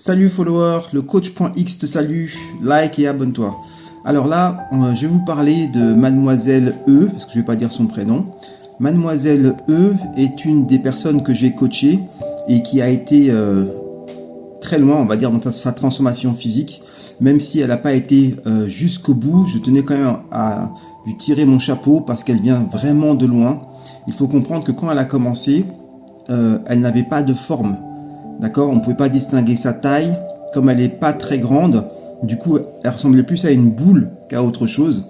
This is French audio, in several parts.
Salut follower, le coach.x te salue, like et abonne-toi. Alors là, je vais vous parler de Mademoiselle E, parce que je ne vais pas dire son prénom. Mademoiselle E est une des personnes que j'ai coachées et qui a été très loin, on va dire, dans sa transformation physique. Même si elle n'a pas été jusqu'au bout, je tenais quand même à lui tirer mon chapeau parce qu'elle vient vraiment de loin. Il faut comprendre que quand elle a commencé, elle n'avait pas de forme. D'accord, on ne pouvait pas distinguer sa taille. Comme elle n'est pas très grande, du coup, elle ressemblait plus à une boule qu'à autre chose.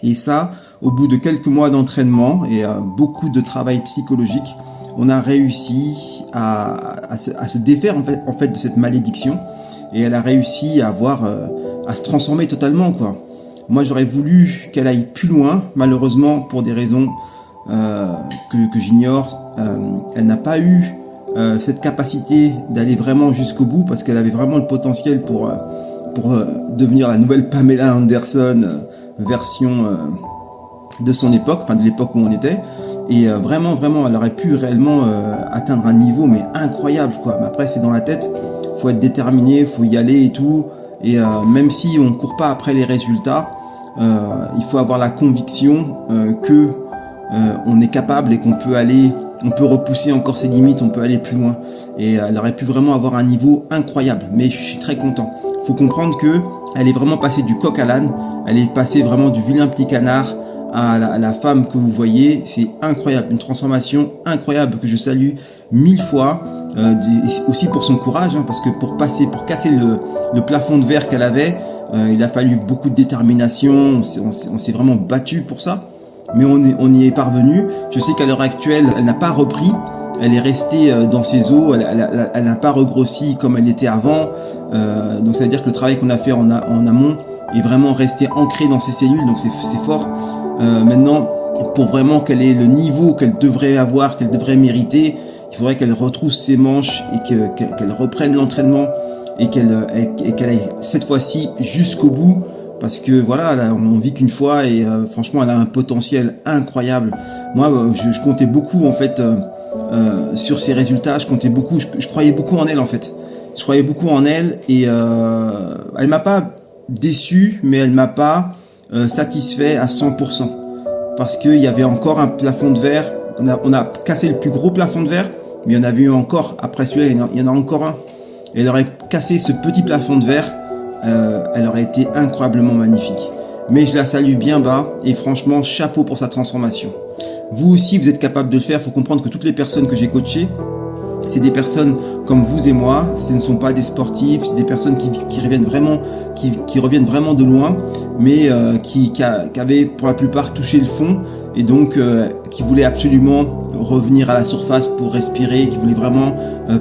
Et ça, au bout de quelques mois d'entraînement et beaucoup de travail psychologique, on a réussi à se défaire en fait de cette malédiction. Et elle a réussi à se transformer totalement, quoi. Moi, j'aurais voulu qu'elle aille plus loin. Malheureusement, pour des raisons que j'ignore, elle n'a pas eu cette capacité d'aller vraiment jusqu'au bout parce qu'elle avait vraiment le potentiel pour devenir la nouvelle Pamela Anderson version de son époque, enfin de l'époque où on était. Et vraiment, elle aurait pu réellement atteindre un niveau mais incroyable, quoi. Mais après, c'est dans la tête. Faut être déterminé, faut y aller et tout. Et même si on court pas après les résultats, il faut avoir la conviction que on est capable et qu'on peut aller, on peut repousser encore ses limites, on peut aller plus loin. Et elle aurait pu vraiment avoir un niveau incroyable. Mais je suis très content. Faut comprendre que elle est vraiment passée du coq à l'âne. Elle est passée vraiment du vilain petit canard à la femme que vous voyez. C'est incroyable, une transformation incroyable que je salue 1000 fois. Aussi pour son courage, hein, parce que pour casser le plafond de verre qu'elle avait, il a fallu beaucoup de détermination. On s'est vraiment battu pour ça. Mais on y est parvenu. Je sais qu'à l'heure actuelle, elle n'a pas repris. Elle est restée dans ses os. Elle n'a pas regrossi comme elle était avant. Donc ça veut dire que le travail qu'on a fait en amont est vraiment resté ancré dans ses cellules. Donc c'est fort. Maintenant, pour vraiment qu'elle ait le niveau qu'elle devrait avoir, qu'elle devrait mériter, il faudrait qu'elle retrousse ses manches et qu'elle reprenne l'entraînement et qu'elle aille cette fois-ci jusqu'au bout. Parce que voilà, là, on vit qu'une fois et franchement, elle a un potentiel incroyable. Moi, je comptais beaucoup en fait sur ses résultats. Je croyais beaucoup en elle en fait. Je croyais beaucoup en elle et elle m'a pas déçu, mais elle m'a pas satisfait à 100%. Parce qu'il y avait encore un plafond de verre. On a cassé le plus gros plafond de verre, mais il y en avait eu encore. Après celui-là, il y en a encore un. Et elle aurait cassé ce petit plafond de verre. Elle aurait été incroyablement magnifique. Mais je la salue bien bas et franchement, chapeau pour sa transformation. Vous aussi, vous êtes capable de le faire. Il faut comprendre que toutes les personnes que j'ai coachées, c'est des personnes comme vous et moi. Ce ne sont pas des sportifs, c'est des personnes qui reviennent vraiment de loin, mais qui avaient pour la plupart touché le fond et donc qui voulaient absolument revenir à la surface pour respirer, qui voulaient vraiment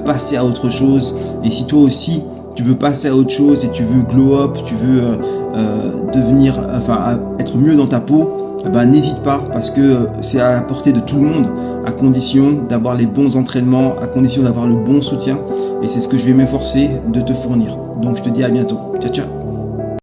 passer à autre chose. Et si toi aussi, tu veux passer à autre chose et tu veux glow up, tu veux être mieux dans ta peau, n'hésite pas parce que c'est à la portée de tout le monde, à condition d'avoir les bons entraînements, à condition d'avoir le bon soutien. Et c'est ce que je vais m'efforcer de te fournir. Donc je te dis à bientôt. Ciao, ciao.